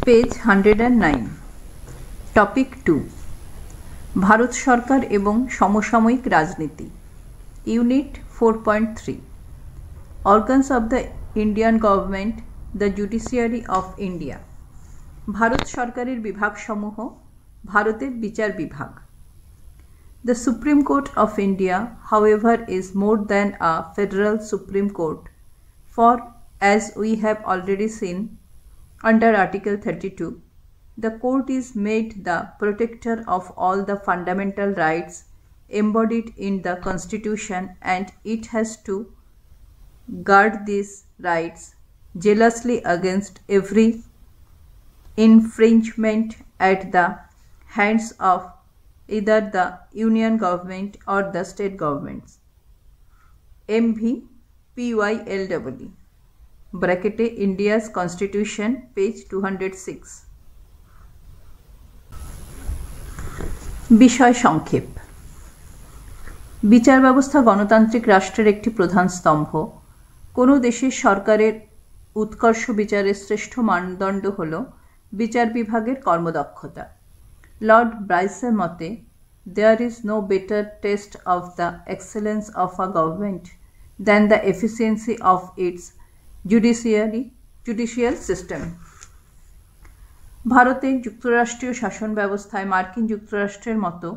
Page 109 topic 2 Bharat সরকার এবং সমসাময়িক রাজনীতি unit 4.3 organs of the Indian government the judiciary of India Bharat সরকারের বিভাগসমূহ ভারতের বিচার বিভাগ The Supreme Court of India, however, is more than a federal Supreme Court, for as we have already seen under Article 32, the court is made the protector of all the fundamental rights embodied in the Constitution, and it has to guard these rights jealously against every infringement at the hands of either the union government or the state governments. MVPYLWE bracket India's Constitution page 206 বিষয় সংক্ষেপ বিচার ব্যবস্থা গণতান্ত্রিক রাষ্ট্রের একটি প্রধান স্তম্ভ কোনো দেশের সরকারের উৎকর্ষ বিচারের শ্রেষ্ঠ মানদণ্ড হল বিচার বিভাগের কর্মদক্ষতা Lord Bryce's মতে there is no better test of the excellence of a government than the efficiency of its judicial system. ভারতে যুক্তরাষ্ট্রীয় শাসন ব্যবস্থায় মার্কিন যুক্তরাষ্ট্রের মতো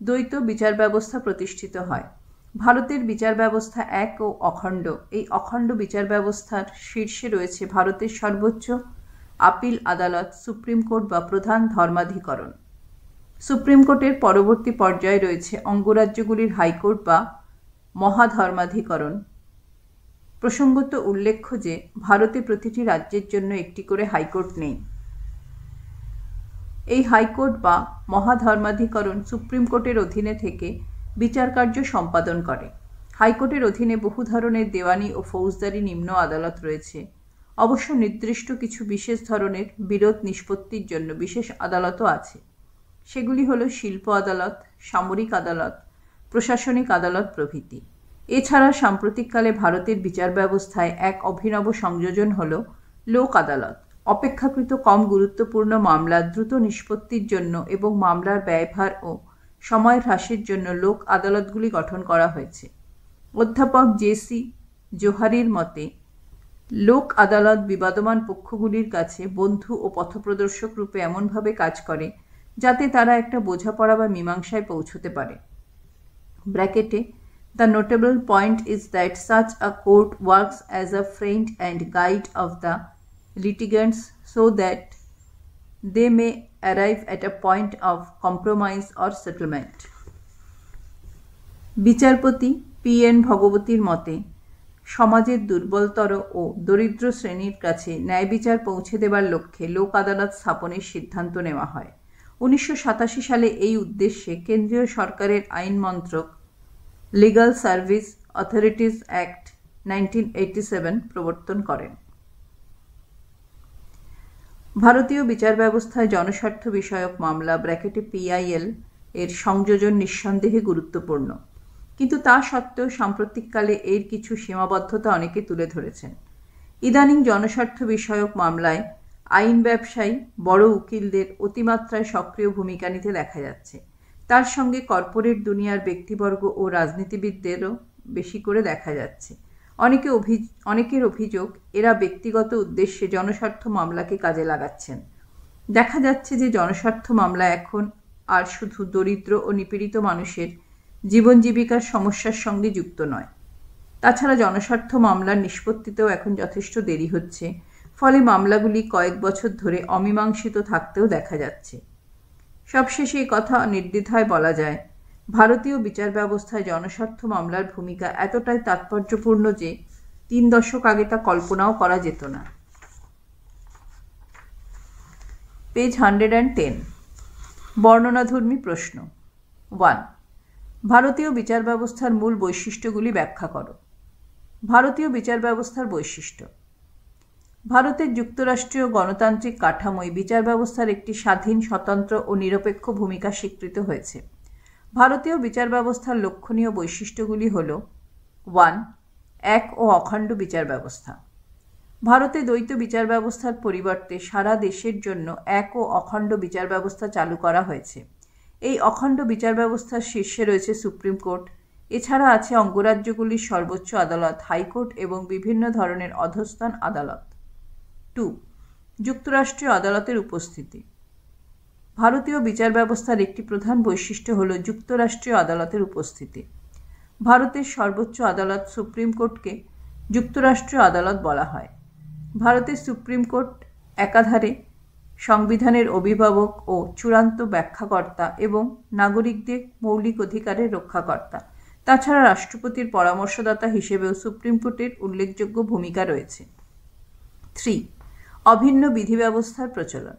দ্বৈত বিচার ব্যবস্থা প্রতিষ্ঠিত হয় ভারতের বিচার ব্যবস্থা এক ও অখণ্ড এই অখণ্ড বিচার ব্যবস্থার শীর্ষে রয়েছে ভারতের সর্বোচ্চ আপিল আদালত সুপ্রিম কোর্ট বা প্রধান ধর্মাধিকরণ সুপ্রিম কোর্টের পরবর্তী পর্যায়ে রয়েছে অঙ্গরাজ্যগুলির হাইকোর্ট বা মহাধর্মাধিকরণ প্রসঙ্গত উল্লেখ্য যে ভারতে প্রতিটি রাজ্যের জন্য একটি করে হাইকোর্ট নেই এই হাইকোর্ট বা মহাধর্মাধিকরণ সুপ্রিম কোর্টের অধীনে থেকে বিচার কার্য সম্পাদন করে হাইকোর্টের অধীনে বহু ধরনের দেওয়ানি ও ফৌজদারি নিম্ন আদালত রয়েছে অবশ্য নির্দিষ্ট কিছু বিশেষ ধরনের বিরোধ নিষ্পত্তির জন্য বিশেষ আদালতও আছে সেগুলি হল শিল্প আদালত সামরিক আদালত প্রশাসনিক আদালত প্রভৃতি এছাড়া সাম্প্রতিককালে ভারতের বিচার ব্যবস্থায় এক অভিনব সংযোজন হল লোক আদালত অপেক্ষাকৃত কম গুরুত্বপূর্ণ মামলা দ্রুত নিষ্পত্তির জন্য এবং মামলার ব্যয়ভার ও সময় হ্রাসের জন্য লোক আদালতগুলি গঠন করা হয়েছে অধ্যাপক জে.সি. জোহারির মতে লোক আদালত বিবাদমান পক্ষগুলির কাছে বন্ধু ও পথপ্রদর্শক রূপে এমনভাবে কাজ করে যাতে তারা একটা বোঝাপড়া বা মীমাংসায় পৌঁছতে পারে ব্র্যাকেটে The notable point is that such a court works as a friend and guide of the litigants so that they may arrive at a point of compromise or settlement. বিচারপতি পি.এন. ভগবতীর মতে সমাজের দুর্বলতর ও দরিদ্র শ্রেণীর কাছে ন্যায় বিচার পৌঁছে দেবার লক্ষ্যে লোক আদালত স্থাপনের সিদ্ধান্ত নেওয়া হয় 1987 সালে এই উদ্দেশ্যে কেন্দ্রীয় সরকারের আইন মন্ত্রক লিগ্যাল সার্ভিস অথরিটিজ অ্যাক্ট 1987 প্রবর্তন করেন ভারতীয় বিচার ব্যবস্থায় জনস্বার্থ বিষয়ক মামলা ব্র্যাকেটে পিআইএল এর সংযোজন নিঃসন্দেহে গুরুত্বপূর্ণ কিন্তু তা সত্ত্বেও সাম্প্রতিককালে এর কিছু সীমাবদ্ধতা অনেকে তুলে ধরেছেন ইদানিং জনস্বার্থ বিষয়ক মামলায় আইন ব্যবসায়ী বড় উকিলদের অতিমাত্রায় সক্রিয় ভূমিকা নিতে দেখা যাচ্ছে তার সঙ্গে কর্পোরেট দুনিয়ার ব্যক্তিবর্গ ও রাজনীতিবিদদেরও বেশি করে দেখা যাচ্ছে অনেকের অভিযোগ এরা ব্যক্তিগত উদ্দেশ্যে জনস্বার্থ মামলাকে কাজে লাগাচ্ছেন দেখা যাচ্ছে যে জনস্বার্থ মামলা এখন আর শুধু দরিদ্র ও নিপীড়িত মানুষের জীবন জীবিকার সমস্যার সঙ্গে যুক্ত নয় তাছাড়া জনস্বার্থ মামলার নিষ্পত্তিতেও এখন যথেষ্ট দেরি হচ্ছে ফলে মামলাগুলি কয়েক বছর ধরে অমীমাংসিত থাকতেও দেখা যাচ্ছে সবশেষে এই কথা নির্দ্বিধায় বলা যায় ভারতীয় বিচার ব্যবস্থায় জনস্বার্থ মামলার ভূমিকা এতটাই তাৎপর্যপূর্ণ যে 3 দশক আগে তা কল্পনাও করা যেত না পেজ 110 বর্ণনাধর্মী প্রশ্ন 1 ভারতীয় বিচার ব্যবস্থার মূল বৈশিষ্ট্যগুলি ব্যাখ্যা করো ভারতীয় বিচার ব্যবস্থার বৈশিষ্ট্য ভারতের যুক্তরাষ্ট্রীয় গণতান্ত্রিক কাঠামোয় বিচার ব্যবস্থার একটি স্বাধীন স্বতন্ত্র ও নিরপেক্ষ ভূমিকা স্বীকৃত হয়েছে ভারতীয় বিচার ব্যবস্থার লক্ষণীয় বৈশিষ্ট্যগুলি হল 1 এক ও অখণ্ড বিচার ব্যবস্থা ভারতে দ্বৈত বিচার ব্যবস্থার পরিবর্তে সারা দেশের জন্য এক ও অখণ্ড বিচার ব্যবস্থা চালু করা হয়েছে। এই অখণ্ড বিচার ব্যবস্থার শীর্ষে রয়েছে সুপ্রিম কোর্ট। এছাড়া আছে অঙ্গরাজ্যগুলির সর্বোচ্চ আদালত, হাইকোর্ট এবং বিভিন্ন ধরনের অধস্তন আদালত। 2. যুক্তরাষ্ট্রীয় আদালতের উপস্থিতি। ভারতীয় বিচার ব্যবস্থার একটি প্রধান বৈশিষ্ট্য হল যুক্তরাষ্ট্রীয় আদালতের উপস্থিতি। ভারতের সর্বোচ্চ আদালত সুপ্রিম কোর্টকে যুক্তরাষ্ট্রীয় আদালত বলা হয়। ভারতের সুপ্রিম কোর্ট একাধারে সংবিধানের অভিভাবক ও চূড়ান্ত ব্যাখ্যাকর্তা এবং নাগরিকদের মৌলিক অধিকারের রক্ষাকর্তা। তাছাড়া রাষ্ট্রপতির পরামর্শদাতা হিসেবেও সুপ্রিম কোর্টের উল্লেখযোগ্য ভূমিকা রয়েছে। 3. অভিন্ন বিধি ব্যবস্থার প্রচলন।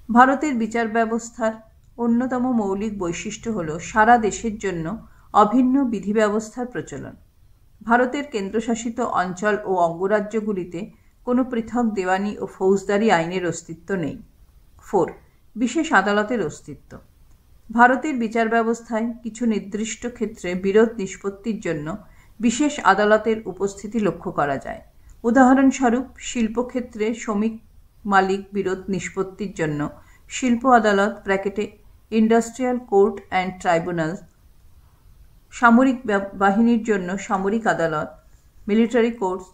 ভারতের বিচার ব্যবস্থার অন্যতম মৌলিক বৈশিষ্ট্য হল সারা দেশের জন্য অভিন্ন বিধি ব্যবস্থার প্রচলন। ভারতের কেন্দ্রশাসিত অঞ্চল ও অঙ্গরাজ্যগুলিতে কোনো পৃথক দেওয়ানি ও ফৌজদারি আইনের অস্তিত্ব নেই। 4. বিশেষ আদালতের অস্তিত্ব। ভারতের বিচার ব্যবস্থায় কিছু নির্দিষ্ট ক্ষেত্রে বিরোধ নিষ্পত্তির জন্য বিশেষ আদালতের উপস্থিতি লক্ষ্য করা যায়। উদাহরণস্বরূপ, শিল্পক্ষেত্রে শ্রমিক মালিক বিরোধ নিষ্পত্তির জন্য শিল্প আদালত (ইন্ডাস্ট্রিয়াল কোর্ট অ্যান্ড ট্রাইব্যুনাল), সামরিক বাহিনীর জন্য সামরিক আদালত (মিলিটারি কোর্টস),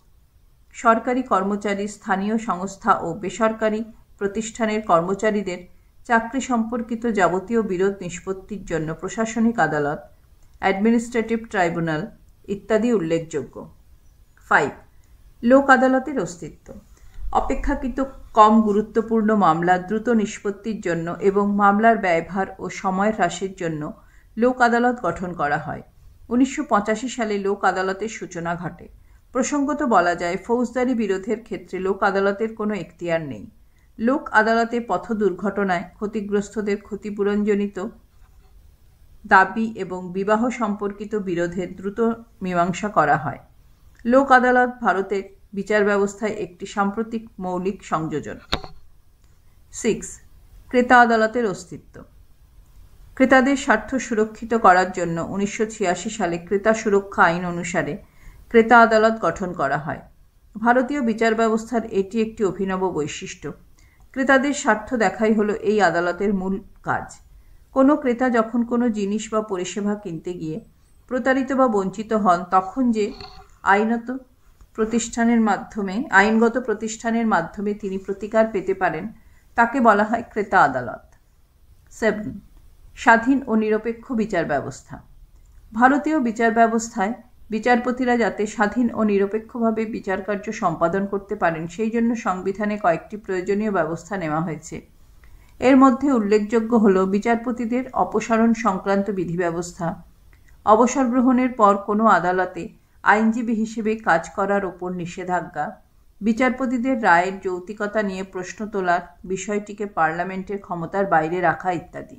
সরকারি কর্মচারী, স্থানীয় সংস্থা ও বেসরকারি প্রতিষ্ঠানের কর্মচারীদের চাকরি সম্পর্কিত যাবতীয় বিরোধ নিষ্পত্তির জন্য প্রশাসনিক আদালত (অ্যাডমিনিস্ট্রেটিভ ট্রাইব্যুনাল) ইত্যাদি উল্লেখযোগ্য। 5. লোক আদালতের অস্তিত্ব। অপেক্ষাকৃত কম গুরুত্বপূর্ণ মামলা দ্রুত নিষ্পত্তির জন্য এবং মামলার ব্যয়ভার ও সময় হ্রাসের জন্য লোক আদালত গঠন করা হয়। 1985 সালে লোক আদালতের সূচনা ঘটে। প্রসঙ্গত বলা যায়, ফৌজদারি বিরোধের ক্ষেত্রে লোক আদালতের কোনো এখতিয়ার নেই। লোক আদালতে পথ দুর্ঘটনায় ক্ষতিগ্রস্তদের ক্ষতিপূরণজনিত দাবি এবং বিবাহ সম্পর্কিত বিরোধের দ্রুত মীমাংসা করা হয়। লোক আদালত ভারতের বিচার ব্যবস্থায় একটি সাম্প্রতিক মৌলিক সংযোজন। 6. ক্রেতা আদালতের অস্তিত্ব। ক্রেতাদের স্বার্থ সুরক্ষিত করার জন্য 1986 সালে ক্রেতা সুরক্ষা আইন অনুসারে ক্রেতা আদালত গঠন করা হয়। ভারতীয় বিচার ব্যবস্থার এটি একটি অভিনব বৈশিষ্ট্য। ক্রেতাদের স্বার্থ দেখাই হলো এই আদালতের মূল কাজ। কোনো ক্রেতা যখন কোনো জিনিস বা পরিষেবা কিনতে গিয়ে প্রতারিত বা বঞ্চিত হন, তখন যে আইনগত প্রতিষ্ঠানের মাধ্যমে তিনি প্রতিকার পেতে পারেন তাকে বলা হয় ক্রেতা আদালত। 7. স্বাধীন ও নিরপেক্ষ বিচার ব্যবস্থা। ভারতীয় বিচার ব্যবস্থায় বিচারপতিরা যাতে স্বাধীন ও নিরপেক্ষভাবে বিচারকার্য সম্পাদন করতে পারেন সেই জন্য সংবিধানে কয়েকটি প্রয়োজনীয় ব্যবস্থা নেওয়া হয়েছে। এর মধ্যে উল্লেখযোগ্য হল বিচারপতিদের অপসারণ সংক্রান্ত বিধি ব্যবস্থা, অবসর গ্রহণের পর কোনো আদালতে আইনজীবী হিসেবে কাজ করার ওপর নিষেধাজ্ঞা, বিচারপতিদের রায়ের যৌক্তিকতা নিয়ে প্রশ্ন তোলার বিষয়টিকে পার্লামেন্টের ক্ষমতার বাইরে রাখা ইত্যাদি।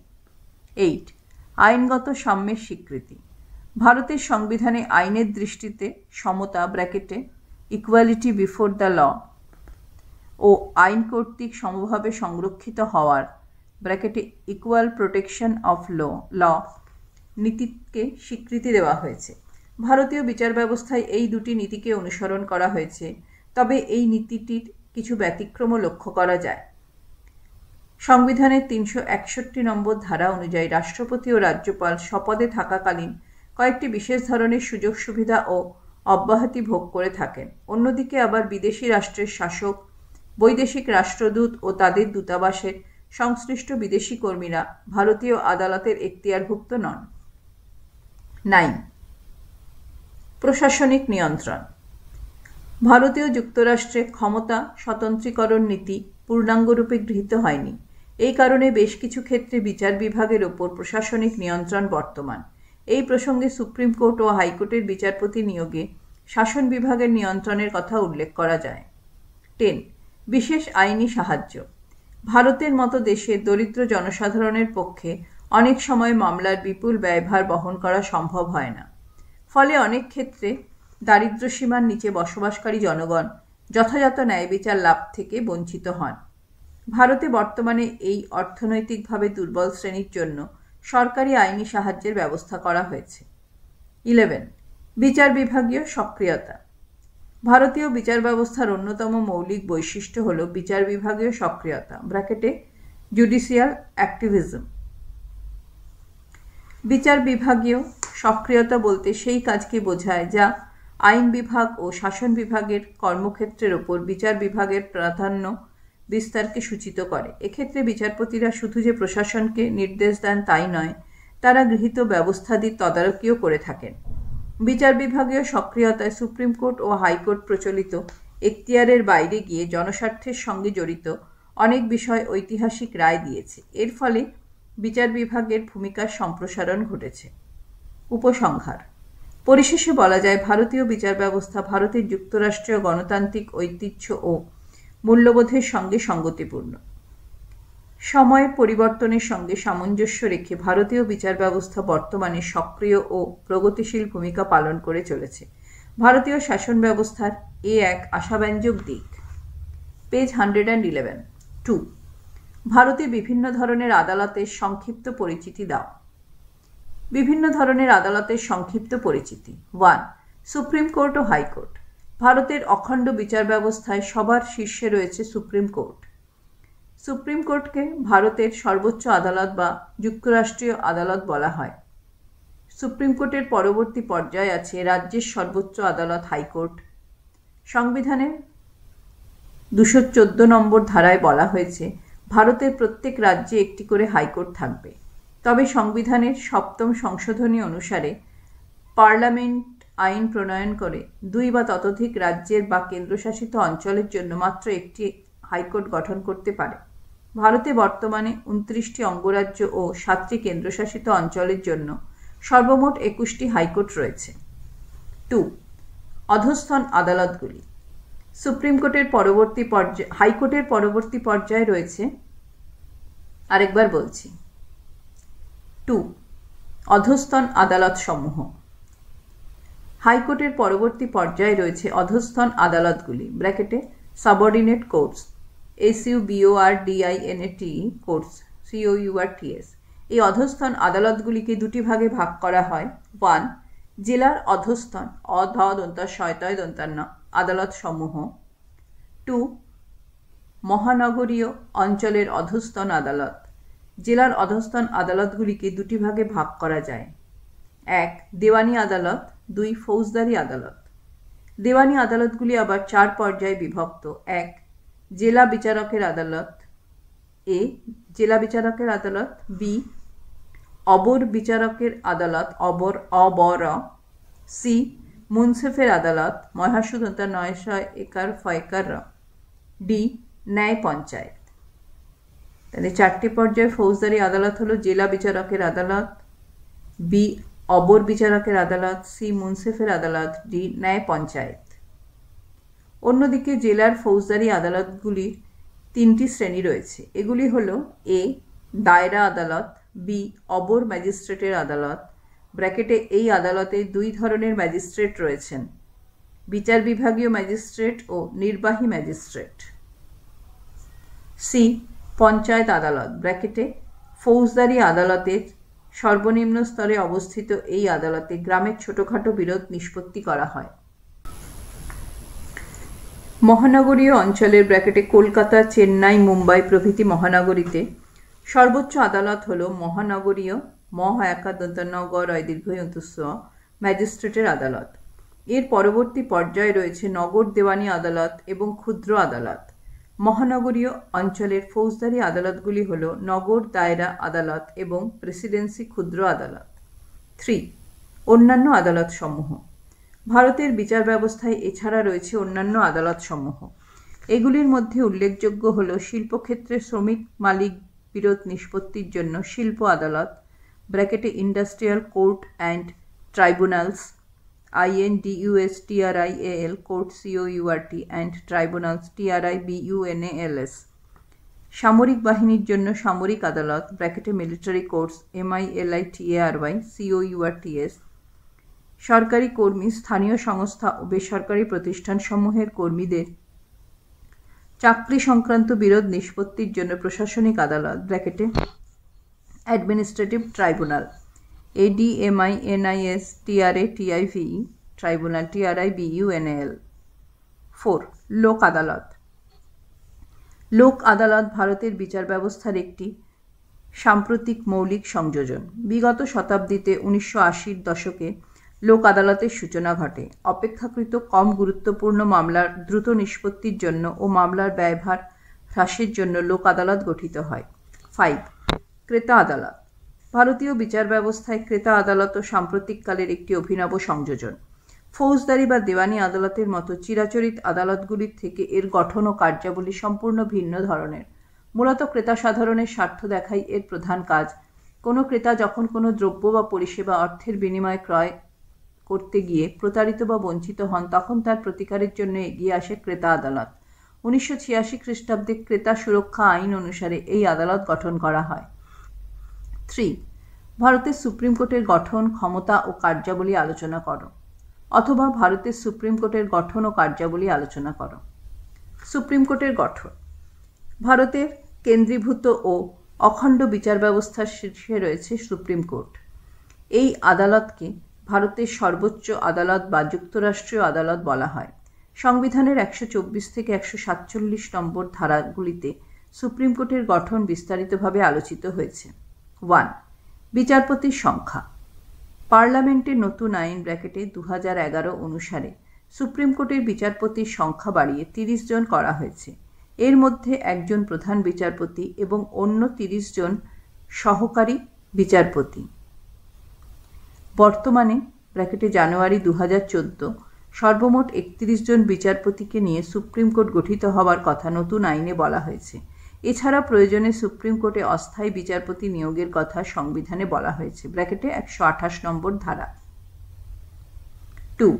8. আইনগত সাম্যের স্বীকৃতি। ভারতের সংবিধানে আইনের দৃষ্টিতে সমতা (ইকুয়ালিটি বিফোর দ্য ল) ও আইন কর্তৃক সমভাবে সংরক্ষিত হওয়ার (ইকুয়াল প্রোটেকশন অফ ল) নীতিকে স্বীকৃতি দেওয়া হয়েছে। ভারতীয় বিচার ব্যবস্থায় এই দুটি নীতিকে অনুসরণ করা হয়েছে, তবে এই নীতিটির কিছু ব্যতিক্রমও লক্ষ্য করা যায়। সংবিধানের 361 নম্বর ধারা অনুযায়ী রাষ্ট্রপতি ও রাজ্যপাল স্বপদে থাকাকালীন কয়েকটি বিশেষ ধরনের সুযোগ সুবিধা ও অব্যাহতি ভোগ করে থাকেন। অন্যদিকে আবার বিদেশি রাষ্ট্রের শাসক, বৈদেশিক রাষ্ট্রদূত ও তাদের দূতাবাসের সংশ্লিষ্ট বিদেশি কর্মীরা ভারতীয় আদালতের এখতিয়ারভুক্ত নন। 9. প্রশাসনিক নিয়ন্ত্রণ। ভারতীয় যুক্তরাষ্ট্রে ক্ষমতা স্বতন্ত্রীকরণ নীতি পূর্ণাঙ্গরূপে গৃহীত হয়নি। এই কারণে বেশ কিছু ক্ষেত্রে বিচার বিভাগের ওপর প্রশাসনিক নিয়ন্ত্রণ বর্তমান। এই প্রসঙ্গে সুপ্রিম কোর্ট ও হাইকোর্টের বিচারপতি নিয়োগে শাসন বিভাগের নিয়ন্ত্রণের কথা উল্লেখ করা যায়। 10. বিশেষ আইনি সাহায্য। ভারতের মতো দেশে দরিদ্র জনসাধারণের পক্ষে অনেক সময় মামলার বিপুল ব্যয়ভার বহন করা সম্ভব হয় না। ফলে অনেক ক্ষেত্রে দারিদ্র্যসীমার নিচে বসবাসকারী জনগণ যথাযথ ন্যায় বিচার লাভ থেকে বঞ্চিত হন। ভারতে বর্তমানে এই অর্থনৈতিকভাবে দুর্বল শ্রেণীর জন্য সরকারি আইনি সাহায্যের ব্যবস্থা করা হয়েছে। 11. বিচার বিভাগীয় সক্রিয়তা। ভারতীয় বিচার ব্যবস্থার অন্যতম মৌলিক বৈশিষ্ট্য হল বিচার বিভাগীয় সক্রিয়তা ব্র্যাকেটে জুডিশিয়াল অ্যাক্টিভিজম। বিচার বিভাগীয় সক্রিয়তা বলতে সেই কাজকে বোঝায় যা আইন বিভাগ ও শাসন বিভাগের কর্মক্ষেত্রের ওপর বিচার বিভাগের প্রাধান্য বিস্তারকে সূচিত করে। এক্ষেত্রে বিচারপতিরা শুধু যে প্রশাসনকে নির্দেশ দেন তাই নয়, তারা গৃহীত ব্যবস্থাদির তদারকিও করে থাকেন। বিচার বিভাগীয় সক্রিয়তায় সুপ্রিম কোর্ট ও হাইকোর্ট প্রচলিত এখতিয়ারের বাইরে গিয়ে জনস্বার্থের সঙ্গে জড়িত অনেক বিষয় ঐতিহাসিক রায় দিয়েছে। এর ফলে বিচার বিভাগের ভূমিকার সম্প্রসারণ ঘটেছে। উপসংহার: পরিশেষে বলা যায়, ভারতীয় বিচার ব্যবস্থা ভারতের যুক্তরাষ্ট্রীয় গণতান্ত্রিক ঐতিহ্য ও মূল্যবোধের সঙ্গে সঙ্গতিপূর্ণ। সময়ের পরিবর্তনের সঙ্গে সামঞ্জস্য রেখে ভারতীয় বিচার ব্যবস্থা বর্তমানে সক্রিয় ও প্রগতিশীল ভূমিকা পালন করে চলেছে। ভারতীয় শাসন ব্যবস্থার এক আশাব্যঞ্জক দিক। পেজ 111। 2. ভারতে বিভিন্ন ধরনের আদালতের সংক্ষিপ্ত পরিচিতি দাও। বিভিন্ন ধরনের আদালতের সংক্ষিপ্ত পরিচিতি। 1. সুপ্রিম কোর্ট ও হাইকোর্ট। ভারতের অখণ্ড বিচার ব্যবস্থায় সবার শীর্ষে রয়েছে সুপ্রিম কোর্ট। সুপ্রিম কোর্টকে ভারতের সর্বোচ্চ আদালত বা যুক্তরাষ্ট্রীয় আদালত বলা হয়। সুপ্রিম কোর্টের পরবর্তী পর্যায়ে আছে রাজ্যের সর্বোচ্চ আদালত হাইকোর্ট। সংবিধানের 214 নম্বর ধারায় বলা হয়েছে, ভারতের প্রত্যেক রাজ্যে একটি করে হাইকোর্ট থাকবে। তবে সংবিধানের 7ম সংশোধনী অনুসারে পার্লামেন্ট আইন প্রণয়ন করে 2 বা ততোধিক রাজ্যের বা কেন্দ্রশাসিত অঞ্চলের জন্য মাত্র একটি হাইকোর্ট গঠন করতে পারে। ভারতে বর্তমানে 29টি অঙ্গরাজ্য ও 7টি কেন্দ্রশাসিত অঞ্চলের জন্য সর্বমোট 21টি হাইকোর্ট রয়েছে। 2. অধস্তন আদালতগুলি। সুপ্রিম কোর্টের পরবর্তী পর্যায়ে হাইকোর্টের পরবর্তী পর্যায়ে রয়েছে, আরেকবার বলছি, 2. অধস্তন আদালত সমূহ। হাইকোর্টের পরবর্তী পর্যায়ে রয়েছে অধস্তন আদালতগুলি ব্র্যাকেটে subordinate courts SUBORDINATE courts COURTS। এই অধস্তন আদালতগুলিকে দুটি ভাগে ভাগ করা হয়। 1. জেলার অধস্তন আদালত সমূহ। 2. মহানগরীয় অঞ্চলের অধস্তন আদালত। জেলার অধস্তন আদালতগুলিকে দুটি ভাগে ভাগ করা যায়। 1. দেওয়ানি আদালত। 2. ফৌজদারি আদালত। দেওয়ানি আদালতগুলি আবার 4 পর্যায়ে বিভক্ত। 1. জেলা বিচারকের আদালত। জেলা বিচারকের আদালত। B. অবর বিচারকের আদালত অবর। C. মুন্সিফের আদালত মহাসুদন্তা D. ন্যায় পঞ্চায়েত। তাহলে 4টি পর্যায়ে ফৌজদারি আদালত হলো জেলা বিচারকের আদালত, B. অবর বিচারকের আদালত, C. মুন্সিফের আদালত, D. ন্যায় পঞ্চায়েত। অন্যদিকে জেলার ফৌজদারি আদালতগুলির 3টি শ্রেণী রয়েছে। এগুলি হলো A. দায়রা আদালত, B. অবর ম্যাজিস্ট্রেটের আদালত ব্র্যাকেটে এই আদালতে 2 ধরনের ম্যাজিস্ট্রেট রয়েছেন, বিচার বিভাগীয় ম্যাজিস্ট্রেট ও নির্বাহী ম্যাজিস্ট্রেট। C. পঞ্চায়েত আদালত ব্র্যাকেটে ফৌজদারি আদালতের সর্বনিম্ন স্তরে অবস্থিত এই আদালতে গ্রামের ছোটখাটো বিরোধ নিষ্পত্তি করা হয়। মহানগরীয় অঞ্চলের ব্র্যাকেটে কলকাতা, চেন্নাই, মুম্বাই প্রভৃতি মহানগরীতে সর্বোচ্চ আদালত হল মহানগরীয় ম্যাজিস্ট্রেটের আদালত। এর পরবর্তী পর্যায়ে রয়েছে নগর দেওয়ানি আদালত এবং ক্ষুদ্র আদালত। মহানগরীয় অঞ্চলের ফৌজদারি আদালতগুলি হল নগর দায়রা আদালত এবং প্রেসিডেন্সি ক্ষুদ্র আদালত। 3. অন্যান্য আদালত সমূহ। ভারতের বিচার ব্যবস্থায় এছাড়া রয়েছে অন্যান্য আদালত সমূহ। এগুলির মধ্যে উল্লেখযোগ্য হল শিল্পক্ষেত্রে শ্রমিক মালিক বিরোধ নিষ্পত্তির জন্য শিল্প আদালত ব্র্যাকেটে industrial court and tribunals INDUSTRIAL court COURT and tribunals TRIBUNALS। সামরিক বাহিনীর জন্য সামরিক আদালত ব্র্যাকেটে মিলিটারি কোর্টস MILITARY COURTS। সরকারি কর্মী, স্থানীয় সংস্থা ও বেসরকারি প্রতিষ্ঠানসমূহের কর্মীদের চাকরি সংক্রান্ত বিরোধ নিষ্পত্তির জন্য প্রশাসনিক আদালত ব্র্যাকেটে administrative tribunal ADMINISTRATIVE tribunal TRIBUNAL। 4. লোক আদালত। লোক আদালত ভারতের বিচার ব্যবস্থার একটি সাম্প্রতিক মৌলিক সংযোজন। বিগত শতাব্দীতে 1980-র দশকে লোক আদালতের সূচনা ঘটে। অপেক্ষাকৃত কম গুরুত্বপূর্ণ মামলার দ্রুত নিষ্পত্তির জন্য ও মামলার ব্যয়ভার হ্রাসের জন্য লোক আদালত গঠিত হয়। 5. ক্রেতা আদালত। ভারতীয় বিচার ব্যবস্থায় ক্রেতা আদালতও সাম্প্রতিককালের একটি অভিনব সংযোজন। ফৌজদারি বা দেওয়ানি আদালতের মতো চিরাচরিত আদালতগুলির থেকে এর গঠন ও কার্যাবলী সম্পূর্ণ ভিন্ন ধরনের। মূলত ক্রেতা সাধারণের স্বার্থ দেখাই এর প্রধান কাজ। কোনো ক্রেতা যখন কোনো দ্রব্য বা পরিষেবা অর্থের বিনিময়ে ক্রয় করতে গিয়ে প্রতারিত বা বঞ্চিত হন, তখন তার প্রতিকারের জন্য এগিয়ে আসে ক্রেতা আদালত। 1986 খ্রিস্টাব্দে ক্রেতা সুরক্ষা আইন অনুসারে এই আদালত গঠন করা হয়। 3. ভারতের সুপ্রিম কোর্টের গঠন, ক্ষমতা ও কার্যাবলী আলোচনা করো, অথবা ভারতের সুপ্রিম কোর্টের গঠন ও কার্যাবলী আলোচনা করো। সুপ্রিম কোর্টের গঠন। ভারতের কেন্দ্রীভূত ও অখণ্ড বিচার ব্যবস্থার শীর্ষে রয়েছে সুপ্রিম কোর্ট। এই আদালতকে ভারতের সর্বোচ্চ আদালত বা যুক্তরাষ্ট্রীয় আদালত বলা হয়। সংবিধানের 124 থেকে 147 নম্বর ধারাগুলিতে সুপ্রিম কোর্টের গঠন বিস্তারিতভাবে আলোচিত হয়েছে। 1. বিচারপতির সংখ্যা। পার্লামেন্টের নতুন আইন (2011) অনুসারে সুপ্রিম কোর্টের বিচারপতির সংখ্যা বাড়িয়ে 30 জন করা হয়েছে। এর মধ্যে একজন প্রধান বিচারপতি এবং অন্য 30 জন সহকারী বিচারপতি। বর্তমানে (জানুয়ারি 2014) সর্বমোট 31 জন বিচারপতিকে নিয়ে সুপ্রিম কোর্ট গঠিত হওয়ার কথা নতুন আইনে বলা হয়েছে। এছাড়া প্রয়োজনে সুপ্রিম কোর্টে অস্থায়ী বিচারপতি নিয়োগের কথা সংবিধানে বলা হয়েছে (128 নম্বর ধারা). 2.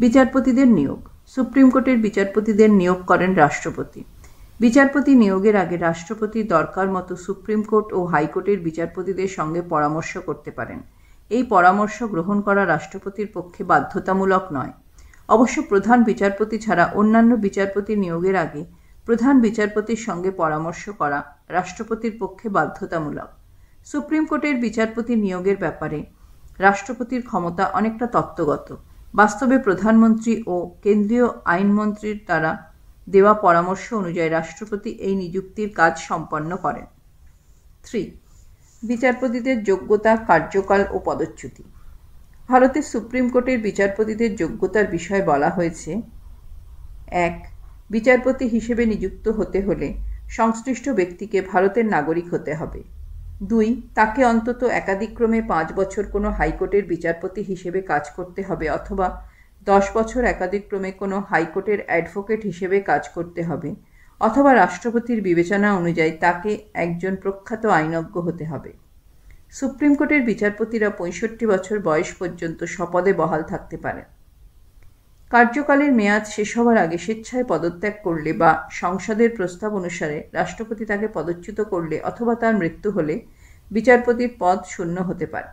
বিচারপতিদের নিয়োগ। সুপ্রিম কোর্টের বিচারপতিদের নিয়োগ করেন রাষ্ট্রপতি। বিচারপতি নিয়োগের আগে রাষ্ট্রপতি দরকার মতো সুপ্রিম কোর্ট ও হাইকোর্টের বিচারপতিদের সঙ্গে পরামর্শ করতে পারেন। এই পরামর্শ গ্রহণ করা রাষ্ট্রপতির পক্ষে বাধ্যতামূলক নয়। অবশ্য প্রধান বিচারপতি ছাড়া অন্যান্য বিচারপতি নিয়োগের আগে প্রধান বিচারপতির সঙ্গে পরামর্শ করা রাষ্ট্রপতির পক্ষে বাধ্যতামূলক। সুপ্রিম কোর্টের বিচারপতি নিয়োগের ব্যাপারে রাষ্ট্রপতির ক্ষমতা অনেকটা তত্ত্বগত। বাস্তবে প্রধানমন্ত্রী ও কেন্দ্রীয় আইনমন্ত্রীর দ্বারা দেওয়া পরামর্শ অনুযায়ী রাষ্ট্রপতি এই নিযুক্তির কাজ সম্পন্ন করেন। 3. বিচারপতিদের যোগ্যতা, কার্যকাল ও পদচ্যুতি। ভারতের সুপ্রিম কোর্টের বিচারপতিদের যোগ্যতার বিষয়ে বলা হয়েছে: 1. বিচারপতি হিসেবে নিযুক্ত হতে হলে সংশ্লিষ্ট ব্যক্তিকে ভারতের নাগরিক হতে হবে। 2. তাকে অন্তত একাদিক্রমে 5 বছর কোনো হাইকোর্টের বিচারপতি হিসেবে কাজ করতে হবে, অথবা 10 বছর একাদিক্রমে কোনো হাইকোর্টের অ্যাডভোকেট হিসেবে কাজ করতে হবে, অথবা রাষ্ট্রপতির বিবেচনা অনুযায়ী তাকে একজন প্রখ্যাত আইনজ্ঞ হতে হবে। সুপ্রিম কোর্টের বিচারপতিরা 65 বছর বয়স পর্যন্ত স্বপদে বহাল থাকতে পারেন। কার্যকালের মেয়াদ শেষ হওয়ার আগে স্বেচ্ছায় পদত্যাগ করলে বা সংসদের প্রস্তাব অনুসারে রাষ্ট্রপতি তাকে পদচ্যুত করলে অথবা তার মৃত্যু হলে বিচারপতির পদ শূন্য হতে পারে।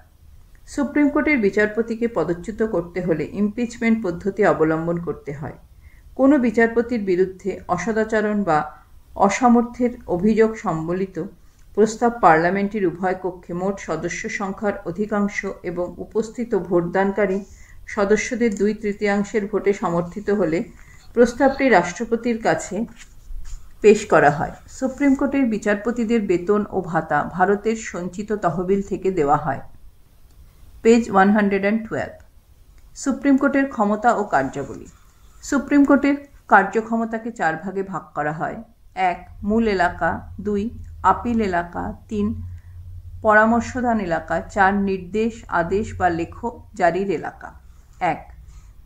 সুপ্রিম কোর্টের বিচারপতিকে পদচ্যুত করতে হলে ইমপিচমেন্ট পদ্ধতি অবলম্বন করতে হয়। কোনো বিচারপতির বিরুদ্ধে অসদাচরণ বা অসামর্থ্যের অভিযোগ সম্বলিত প্রস্তাব পার্লামেন্টের উভয় কক্ষে মোট সদস্য সংখ্যার অধিকাংশ এবং উপস্থিত ভোটদানকারী সদস্যদের 2/3 ভোটে সমর্থিত হলে প্রস্তাবটি রাষ্ট্রপতির কাছে পেশ করা হয়। সুপ্রিম কোর্টের বিচারপতিদের বেতন ও ভাতা ভারতের সঞ্চিত তহবিল থেকে দেওয়া হয়। পেজ 112। সুপ্রিম কোর্টের ক্ষমতা ও কার্যাবলী। সুপ্রিম কোর্টের কার্যক্ষমতাকে 4 ভাগে ভাগ করা হয়। 1. মূল এলাকা, 2. আপিল এলাকা, 3. পরামর্শদান এলাকা, 4. নির্দেশ, আদেশ বা লেখ জারির এলাকা। 1.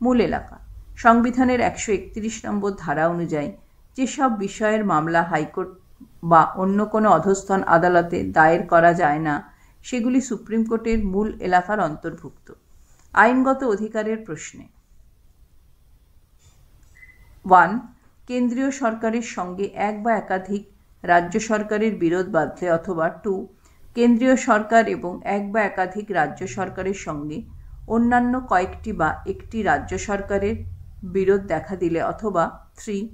মূল এলাকা। সংবিধানের 131 নম্বর ধারা অনুযায়ী যেসব বিষয়ের মামলা হাইকোর্ট বা অন্য কোনো অধস্তন আদালতে দায়ের করা যায় না, সেগুলি সুপ্রিম কোর্টের মূল এলাকার অন্তর্ভুক্ত। আইনগত অধিকারের প্রশ্নে: 1. কেন্দ্রীয় সরকারের সঙ্গে এক বা একাধিক রাজ্য সরকারের বিরোধ বাধলে, অথবা 2. কেন্দ্রীয় সরকার এবং এক বা একাধিক রাজ্য সরকারের সঙ্গে অন্যান্য কয়েকটি বা একটি রাজ্য সরকারের বিরোধ দেখা দিলে, অথবা 3.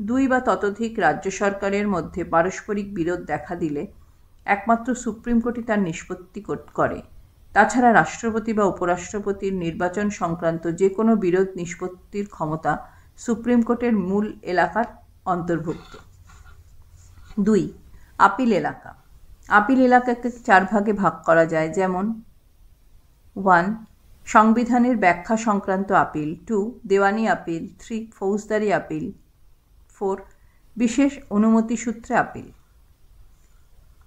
2 বা ততোধিক রাজ্য সরকারের মধ্যে পারস্পরিক বিরোধ দেখা দিলে একমাত্র সুপ্রিম কোর্টই তার নিষ্পত্তি করে। তাছাড়া রাষ্ট্রপতি বা উপরাষ্ট্রপতির নির্বাচন সংক্রান্ত যে কোনো বিরোধ নিষ্পত্তির ক্ষমতা সুপ্রিম কোর্টের মূল এলাকার অন্তর্ভুক্ত। 2. আপিল এলাকা। আপিল এলাকাকে 4 ভাগে ভাগ করা যায়, যেমন 1. সংবিধানের ব্যাখ্যা সংক্রান্ত আপিল, 2. দেওয়ানি আপিল, 3. ফৌজদারি আপিল, 4. বিশেষ অনুমতি সূত্রে আপিল।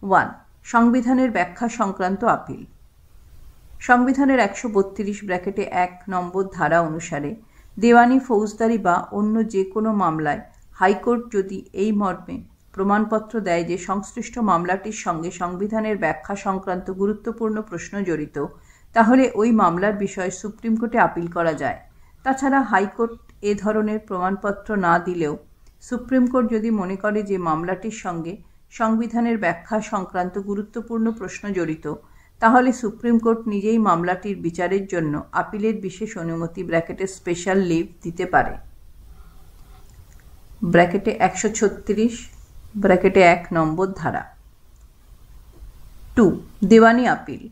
1. সংবিধানের ব্যাখ্যা সংক্রান্ত আপিল। সংবিধানের 132(1) নম্বর ধারা অনুসারে দেওয়ানি, ফৌজদারি বা অন্য যে কোনো মামলায় হাইকোর্ট যদি এই মর্মে প্রমাণপত্র দেয় যে সংশ্লিষ্ট মামলাটির সঙ্গে সংবিধানের ব্যাখ্যা সংক্রান্ত গুরুত্বপূর্ণ প্রশ্ন জড়িত, তাহলে ওই মামলার বিষয়ে সুপ্রিম কোর্টে আপিল করা যায়। তাছাড়া হাইকোর্ট এ ধরনের প্রমাণপত্র না দিলেও সুপ্রিম কোর্ট যদি মনে করে যে মামলাটির সঙ্গে সংবিধানের ব্যাখ্যা সংক্রান্ত গুরুত্বপূর্ণ প্রশ্ন জড়িত, তাহলে সুপ্রিম কোর্ট নিজেই মামলাটির বিচারের জন্য আপিলের বিশেষ অনুমতি (স্পেশাল লিভ) দিতে পারে। 136(1) নম্বর ধারা। 2. দেওয়ানি আপিল।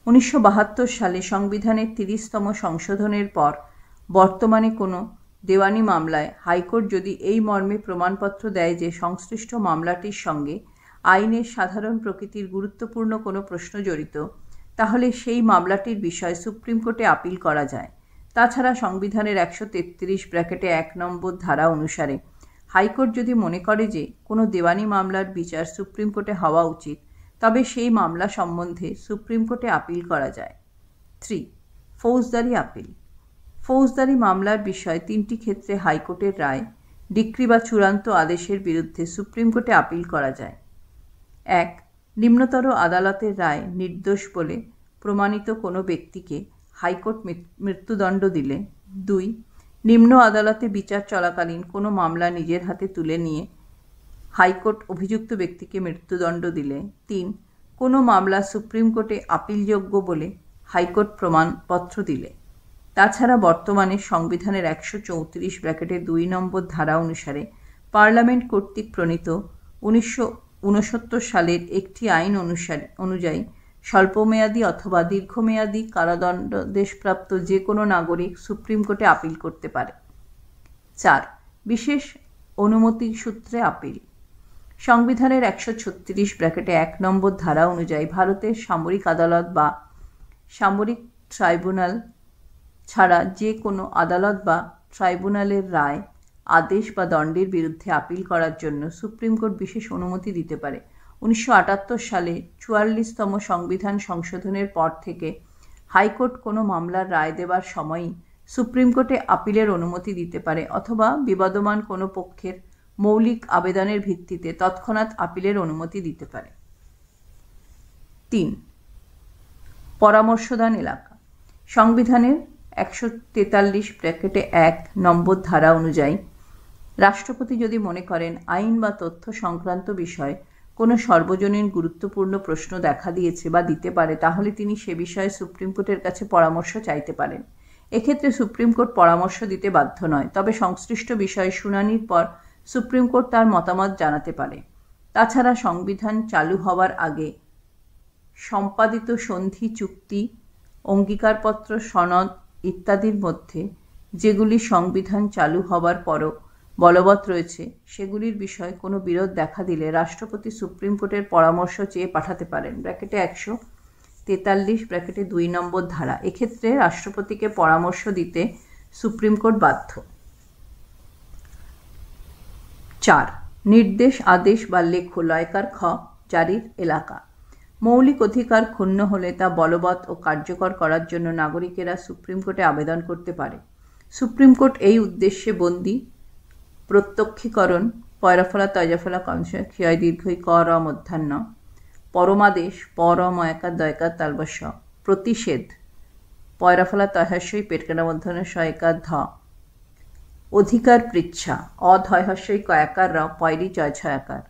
1972 সালে সংবিধানের 30তম সংশোধনের পর বর্তমানে কোনো দেওয়ানি মামলায় হাইকোর্ট যদি এই মর্মে প্রমাণপত্র দেয় যে সংশ্লিষ্ট মামলাটির সঙ্গে আইনের সাধারণ প্রকৃতির গুরুত্বপূর্ণ কোনো প্রশ্ন জড়িত, তাহলে সেই মামলাটির বিষয়ে সুপ্রিম কোর্টে আপিল করা যায়। তাছাড়া সংবিধানের 133(1) নম্বর ধারা অনুসারে হাইকোর্ট যদি মনে করে যে কোনো দেওয়ানি মামলার বিচার সুপ্রিম কোর্টে হওয়া উচিত, তবে সেই মামলা সম্বন্ধে সুপ্রিম কোর্টে আপিল করা যায়। 3. ফৌজদারি আপিল। ফৌজদারি মামলার বিষয়ে 3টি ক্ষেত্রে হাইকোর্টের রায়, ডিক্রি বা চূড়ান্ত আদেশের বিরুদ্ধে সুপ্রিম কোর্টে আপিল করা যায়। 1. নিম্নতর আদালতের রায় নির্দোষ বলে প্রমাণিত কোনো ব্যক্তিকে হাইকোর্ট মৃত্যুদণ্ড দিলে। 2. নিম্ন আদালতে বিচার চলাকালীন কোনো মামলা নিজের হাতে তুলে নিয়ে হাইকোর্ট অভিযুক্ত ব্যক্তিকে মৃত্যুদণ্ড দিলে। 3. কোনো মামলা সুপ্রিম কোর্টে আপিলযোগ্য বলে হাইকোর্ট প্রমাণপত্র দিলে। তাছাড়া বর্তমানে সংবিধানের 134(2) নম্বর ধারা অনুসারে পার্লামেন্ট কর্তৃক প্রণীত 1969 সালের একটি আইন অনুযায়ী স্বল্পমেয়াদী অথবা দীর্ঘমেয়াদী কারাদণ্ডাদেশপ্রাপ্ত যে কোনো নাগরিক সুপ্রিম কোর্টে আপিল করতে পারে। 4. বিশেষ অনুমতি সূত্রে আপিল। সংবিধানের 136(1) নম্বর ধারা অনুযায়ী ভারতের সামরিক আদালত বা সামরিক ট্রাইব্যুনাল ছাড়া যে কোনো আদালত বা ট্রাইব্যুনালের রায়, আদেশ বা দণ্ডের বিরুদ্ধে আপিল করার জন্য সুপ্রিম কোর্ট বিশেষ অনুমতি দিতে পারে। 1978 সালে 44তম সংবিধান সংশোধনের পর থেকে হাইকোর্ট কোনো মামলার রায় দেবার সময়ই সুপ্রিম কোর্টে আপিলের অনুমতি দিতে পারে অথবা বিবাদমান কোনো পক্ষের মৌলিক আবেদনের ভিত্তিতে তৎক্ষণাৎ আপিলের অনুমতি দিতে পারে। 3. পরামর্শদান এলাকা। সংবিধানের 143(1) নম্বর ধারা অনুযায়ী রাষ্ট্রপতি যদি মনে করেন আইন বা তথ্য সংক্রান্ত বিষয়ে কোনো সর্বজনীন গুরুত্বপূর্ণ প্রশ্ন দেখা দিয়েছে বা দিতে পারে, তাহলে তিনি সে বিষয়ে সুপ্রিম কোর্টের কাছে পরামর্শ চাইতে পারেন। এক্ষেত্রে সুপ্রিম কোর্ট পরামর্শ দিতে বাধ্য নয়, তবে সংশ্লিষ্ট বিষয়ে শুনানির পর সুপ্রিম কোর্ট তার মতামত জানাতে পারে। তাছাড়া সংবিধান চালু হওয়ার আগে সম্পাদিত সন্ধি, চুক্তি, অঙ্গীকারপত্র, সনদ ইত্যাদির মধ্যে যেগুলি সংবিধান চালু হওয়ার পরও বলবৎ রয়েছে, সেগুলির বিষয়ে কোনো বিরোধ দেখা দিলে রাষ্ট্রপতি সুপ্রিম কোর্টের পরামর্শ চেয়ে পাঠাতে পারেন। 143(2) নম্বর ধারা। এক্ষেত্রে রাষ্ট্রপতিকে পরামর্শ দিতে সুপ্রিম কোর্ট বাধ্য। 4. নির্দেশ, আদেশ বা লেখ লয়কার খ জারির এলাকা। মৌলিক অধিকার ক্ষুণ্ণ হলে তা বলবৎ ও কার্যকর করার জন্য নাগরিকেরা সুপ্রিম কোর্টে আবেদন করতে পারে। সুপ্রিম কোর্ট এই উদ্দেশ্যে বন্দি, প্রত্যক্ষীকরণ, পয়রাফলা তয়জাফলা কংসা ক্ষয় দীর্ঘই ক র মধ্যাহ্ন, পরমাদেশ প র ময়কার দয়কার তালবস্য, প্রতিষেধ পয়রাফলা তয়হাস্যই পেটকাটা মধ্যাহ্ন শয়কার ধ, অধিকার পৃচ্ছা অধয়হাস্যই কয়াকার র পয়রি জয় ছয়াকার,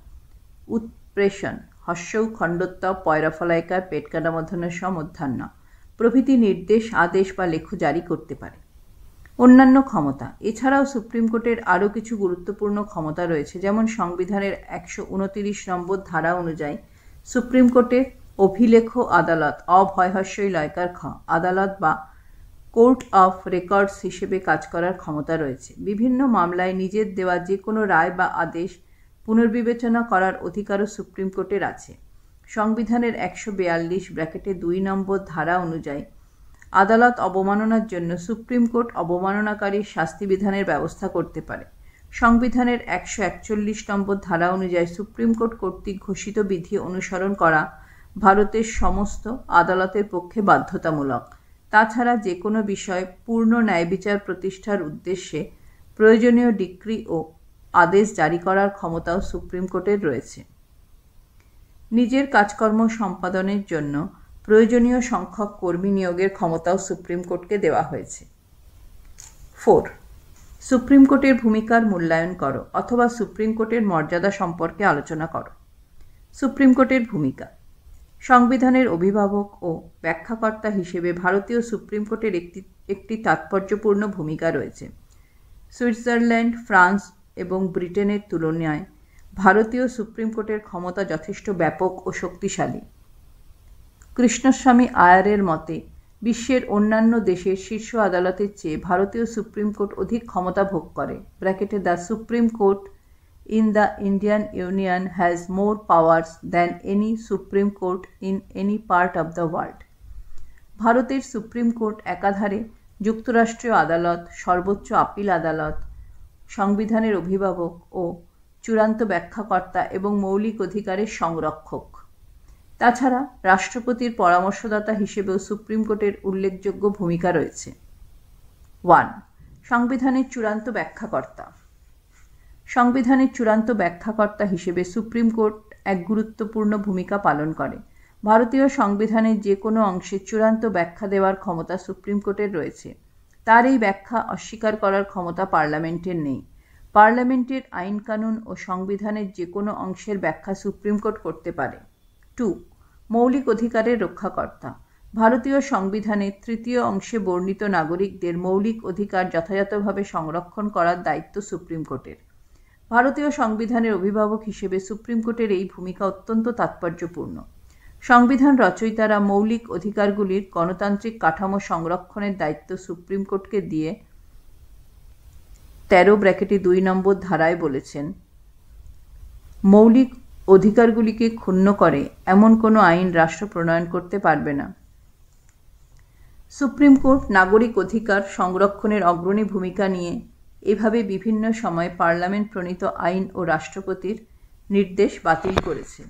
উৎপ্রেষণ হস্যৌ খণ্ডত্ব পয়রাফলায়কার পেটকাটা মধ্যাহ্ন স মধ্যাহ্ন প্রভৃতি নির্দেশ, আদেশ বা লেখ জারি করতে পারে। অন্যান্য ক্ষমতা। এছাড়াও সুপ্রিম কোর্টের আরও কিছু গুরুত্বপূর্ণ ক্ষমতা রয়েছে, যেমন সংবিধানের 129 নম্বর ধারা অনুযায়ী সুপ্রিম কোর্টের অভিলেখ আদালত অভয়হাস্যই লয়কার খ আদালত বা কোর্ট অফ রেকর্ডস হিসেবে কাজ করার ক্ষমতা রয়েছে। বিভিন্ন মামলায় নিজের দেওয়া যে কোনো রায় বা আদেশ পুনর্বিবেচনা করার অধিকারও সুপ্রিম কোর্টের আছে। সংবিধানের 142(2 নম্বর ধারা অনুযায়ী আদালত অবমাননার জন্য সুপ্রিম কোর্ট অবমাননাকারীর শাস্তি বিধানের ব্যবস্থা করতে পারে। সংবিধানের 141 নম্বর ধারা অনুযায়ী সুপ্রিম কোর্ট কর্তৃক ঘোষিত বিধি অনুসরণ করা ভারতের সমস্ত আদালতের পক্ষে বাধ্যতামূলক। তাছাড়া যে কোনো বিষয়ে পূর্ণ ন্যায়বিচার প্রতিষ্ঠার উদ্দেশ্যে প্রয়োজনীয় ডিক্রি ও আদেশ জারি করার ক্ষমতাও সুপ্রিম কোর্টের রয়েছে। নিজের কাজকর্ম সম্পাদনের জন্য প্রয়োজনীয় সংখ্যক কর্মী নিয়োগের ক্ষমতাও সুপ্রিম কোর্টকে দেওয়া হয়েছে। 4. সুপ্রিম কোর্টের ভূমিকার মূল্যায়ন করো অথবা সুপ্রিম কোর্টের মর্যাদা সম্পর্কে আলোচনা করো। সুপ্রিম কোর্টের ভূমিকা। সংবিধানের অভিভাবক ও ব্যাখ্যাকর্তা হিসেবে ভারতীয় সুপ্রিম কোর্টের একটি তাৎপর্যপূর্ণ ভূমিকা রয়েছে। সুইজারল্যান্ড, ফ্রান্স এবং ব্রিটেনের তুলনায় ভারতীয় সুপ্রিম কোর্টের ক্ষমতা যথেষ্ট ব্যাপক ও শক্তিশালী। কৃষ্ণস্বামী আয়ারের মতে বিশ্বের অন্যান্য দেশের শীর্ষ আদালতের চেয়ে ভারতীয় সুপ্রিম কোর্ট অধিক ক্ষমতা ভোগ করে। The supreme court in the Indian Union has more powers than any Supreme Court in any part of the world. ভারতের সুপ্রিম কোর্ট একাধারে যুক্তরাষ্ট্রীয় আদালত, সর্বোচ্চ আপিল আদালত, সংবিধানের অভিভাবক ও চূড়ান্ত ব্যাখ্যাকর্তা এবং মৌলিক অধিকারের সংরক্ষক। তাছাড়া রাষ্ট্রপতির পরামর্শদাতা হিসেবেও সুপ্রিম কোর্টের উল্লেখযোগ্য ভূমিকা রয়েছে। 1. সংবিধানের চূড়ান্ত ব্যাখ্যাকর্তা। সংবিধানের চূড়ান্ত ব্যাখ্যাকর্তা হিসেবে সুপ্রিম কোর্ট এক গুরুত্বপূর্ণ ভূমিকা পালন করে। ভারতীয় সংবিধানের যে কোনো অংশে চূড়ান্ত ব্যাখ্যা দেওয়ার ক্ষমতা সুপ্রিম কোর্টের রয়েছে। তার এই ব্যাখ্যা অস্বীকার করার ক্ষমতা পার্লামেন্টের নেই। পার্লামেন্টের আইনকানুন ও সংবিধানের যে কোনো অংশের ব্যাখ্যা সুপ্রিম কোর্ট করতে পারে। 2. মৌলিক অধিকারের রক্ষাকর্তা। ভারতীয় সংবিধানের 3য় অংশে বর্ণিত নাগরিকদের মৌলিক অধিকার যথাযথভাবে সংরক্ষণ করার দায়িত্ব সুপ্রিম কোর্টের। ভারতীয় সংবিধানের অভিভাবক হিসেবে সুপ্রিম কোর্টের এই ভূমিকা অত্যন্ত তাৎপর্যপূর্ণ। সংবিধান রচয়িতারা মৌলিক অধিকারগুলির গণতান্ত্রিক কাঠামো সংরক্ষণের দায়িত্ব সুপ্রিম কোর্টকে দিয়ে 13(2 নম্বর ধারায় বলেছেন, মৌলিক অধিকারগুলিকে ক্ষুণ্ণ করে এমন কোনো আইন রাষ্ট্র প্রণয়ন করতে পারবে না। সুপ্রিম কোর্ট নাগরিক অধিকার সংরক্ষণের অগ্রণী ভূমিকা নিয়ে এভাবে বিভিন্ন সময় পার্লামেন্ট প্রণীত আইন ও রাষ্ট্রপতির নির্দেশ বাতিল করেছে।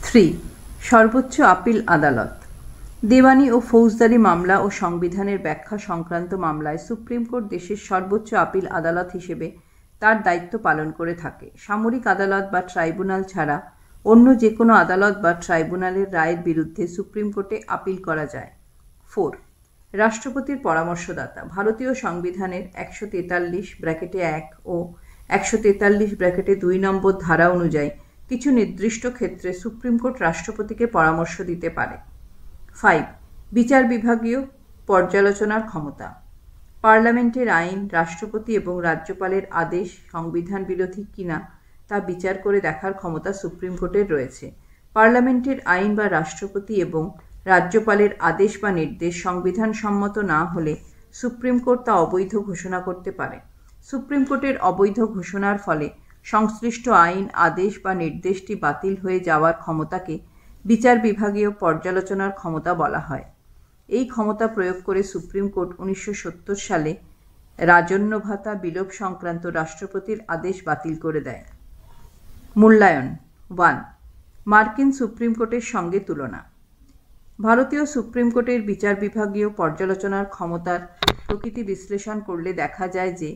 3. সর্বোচ্চ আপিল আদালত। দেওয়ানি ও ফৌজদারি মামলা ও সংবিধানের ব্যাখ্যা সংক্রান্ত মামলায় সুপ্রিম কোর্ট দেশের সর্বোচ্চ আপিল আদালত হিসেবে তার দায়িত্ব পালন করে থাকে। সামরিক আদালত বা ট্রাইব্যুনাল ছাড়া অন্য যে কোনো আদালত বা ট্রাইব্যুনালের রায়ের বিরুদ্ধে সুপ্রিম কোর্টে আপিল করা যায়। 4. রাষ্ট্রপতির পরামর্শদাতা। ভারতীয় সংবিধানের 143(1) ও 143(2) নম্বর ধারা অনুযায়ী কিছু নির্দিষ্ট ক্ষেত্রে সুপ্রিম কোর্ট রাষ্ট্রপতিকে পরামর্শ দিতে পারে। 5. বিচার বিভাগীয় পর্যালোচনার ক্ষমতা। পার্লামেন্টের আইন, রাষ্ট্রপতি এবং রাজ্যপালের আদেশ সংবিধান বিরোধী কিনা তা বিচার করে দেখার ক্ষমতা সুপ্রিম কোর্টের রয়েছে। পার্লামেন্টের আইন বা রাষ্ট্রপতি এবং রাজ্যপালের আদেশ বা নির্দেশ সংবিধান সম্মত না হলে সুপ্রিম কোর্ট তা অবৈধ ঘোষণা করতে পারে। সুপ্রিম কোর্টের অবৈধ ঘোষণার ফলে সংশ্লিষ্ট আইন, আদেশ বা নির্দেশটি বাতিল হয়ে যাওয়ার ক্ষমতাকে বিচার বিভাগীয় পর্যালোচনার ক্ষমতা বলা হয়। এই ক্ষমতা প্রয়োগ করে সুপ্রিম কোর্ট 1970 সালে রাজন্য ভাতা বিলোপ সংক্রান্ত রাষ্ট্রপতির আদেশ বাতিল করে দেয়। মূল্যায়ন। 1. মার্কিন সুপ্রিম কোর্টের সঙ্গে তুলনা। ভারতীয় সুপ্রিম কোর্টের বিচার বিভাগীয় পর্যালোচনার ক্ষমতার প্রকৃতি বিশ্লেষণ করলে দেখা যায় যে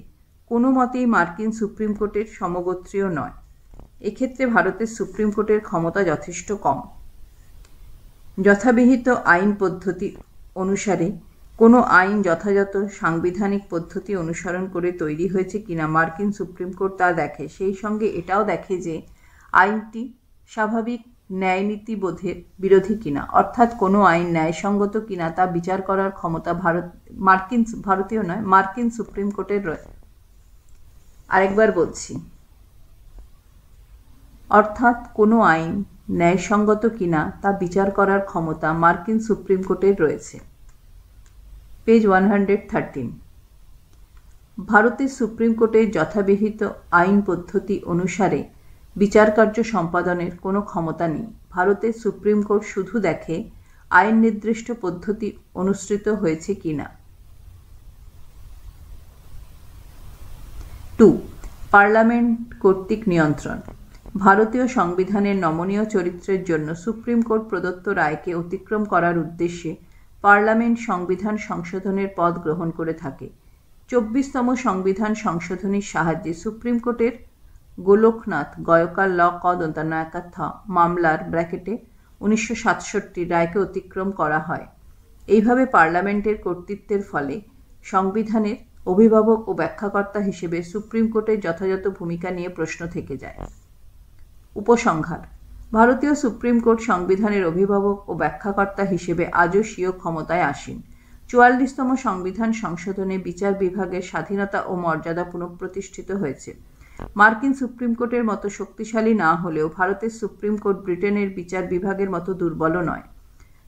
কোনো মতেই মার্কিন সুপ্রিম কোর্টের সমগোত্রীয় নয়। এক্ষেত্রে ভারতের সুপ্রিম কোর্টের ক্ষমতা যথেষ্ট কম। যথাবিহিত আইন পদ্ধতি অনুসারে কোনো আইন যথাযথ সাংবিধানিক পদ্ধতি অনুসরণ করে তৈরি হয়েছে কিনা মার্কিন সুপ্রিম কোর্ট তা দেখে। সেই সঙ্গে এটাও দেখে যে আইনটি স্বাভাবিক ন্যায়নীতিবোধের বিরোধী কিনা, অর্থাৎ কোনো আইন ন্যায়সঙ্গত কিনা তা বিচার করার ক্ষমতা মার্কিন সুপ্রিম কোর্টের রয়েছে। আরেকবার বলছি, অর্থাৎ কোনো আইন ন্যায়সঙ্গত কিনা তা বিচার করার ক্ষমতা মার্কিন সুপ্রিম কোর্টের রয়েছে। পেজ 113। ভারতের সুপ্রিম কোর্টের যথাবিহিত আইন পদ্ধতি অনুসারে বিচারকার্য সম্পাদনের কোনো ক্ষমতা নেই। ভারতের সুপ্রিম কোর্ট শুধু দেখে আইন নির্দিষ্ট পদ্ধতি অনুসৃত হয়েছে কিনা। 2. পার্লামেন্ট কর্তৃক নিয়ন্ত্রণ। ভারতীয় সংবিধানের নমনীয় চরিত্রের জন্য সুপ্রিম কোর্ট প্রদত্ত রায়কে অতিক্রম করার উদ্দেশ্যে পার্লামেন্ট সংবিধান সংশোধনের পথ গ্রহণ করে থাকে। 24তম সংবিধান সংশোধনীর সাহায্যে সুপ্রিম কোর্টের গোলকনাথ গয়কার ল ক মামলার ব্র্যাকেটে 1967 রায়কে অতিক্রম করা হয়। এইভাবে পার্লামেন্টের কর্তৃত্বের ফলে সংবিধানের অভিভাবক ও ব্যাখ্যাকর্তা হিসেবে সুপ্রিম কোর্টের যথাযথ ভূমিকা নিয়ে প্রশ্ন থেকে যায়। উপসংহার: ভারতীয় সুপ্রিম কোর্ট সংবিধানের অভিভাবক ও ব্যাখ্যাকর্তা হিসেবে আজও স্বীয় ক্ষমতায় আসীন। 44তম সংবিধান সংশোধনে বিচার বিভাগের স্বাধীনতা ও মর্যাদা পুনঃপ্রতিষ্ঠিত হয়েছে। মার্কিন সুপ্রিম কোর্টের মতো শক্তিশালী না হলেও ভারতের সুপ্রিম কোর্ট ব্রিটেনের বিচার বিভাগের মতো দুর্বলও নয়।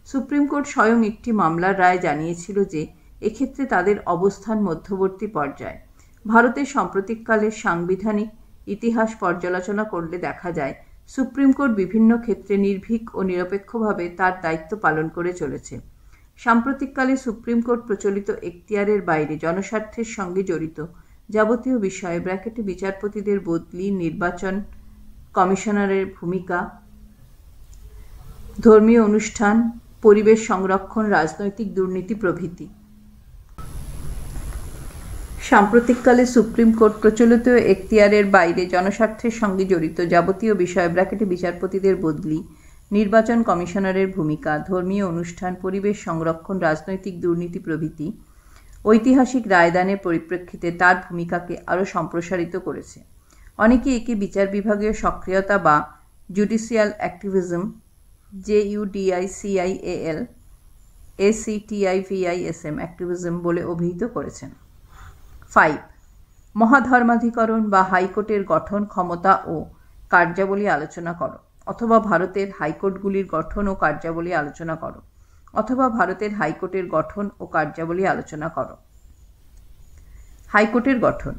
সুপ্রিম কোর্ট স্বয়ং একটি মামলার রায় জানিয়েছিল যে এক্ষেত্রে তাদের অবস্থান মধ্যবর্তী পর্যায়ে। ভারতের সাম্প্রতিককালের সাংবিধানিক ইতিহাস পর্যালোচনা করলে দেখা যায় সুপ্রিম কোর্ট বিভিন্ন ক্ষেত্রে নির্ভীক ও নিরপেক্ষভাবে তার দায়িত্ব পালন করে চলেছে। সাম্প্রতিককালে সুপ্রিম কোর্ট প্রচলিত এখতিয়ারের বাইরে জনস্বার্থের সঙ্গে জড়িত যাবতীয় বিষয়ে ব্র্যাকেটে বিচারপতিদের বদলি, নির্বাচন কমিশনারের ভূমিকা, ধর্মীয় অনুষ্ঠান, পরিবেশ সংরক্ষণ, রাজনৈতিক দুর্নীতি প্রভৃতি। সাম্প্রতিককালে সুপ্রিম কোর্ট প্রচলিত এখতিয়ারের বাইরে জনস্বার্থের সঙ্গে জড়িত যাবতীয় বিষয়ে ব্র্যাকেটে বিচারপতিদের বদলি, নির্বাচন কমিশনারের ভূমিকা, ধর্মীয় অনুষ্ঠান, পরিবেশ সংরক্ষণ, রাজনৈতিক দুর্নীতি প্রভৃতি ঐতিহাসিক রায়দানের পরিপ্রেক্ষিতে তার ভূমিকাকে আরও সম্প্রসারিত করেছে। অনেকে একে বিচার বিভাগীয় সক্রিয়তা বা judicial activism JUDICIAL ACTIVISM activism বলে অভিহিত করেছেন। 5. মহাধর্মাধিকরণ বা হাইকোর্টের গঠন, ক্ষমতা ও কার্যাবলী আলোচনা করো, অথবা ভারতের হাইকোর্টগুলির গঠন ও কার্যাবলী আলোচনা করো, অথবা ভারতের হাইকোর্টের গঠন ও কার্যাবলী আলোচনা করো। হাইকোর্টের গঠন।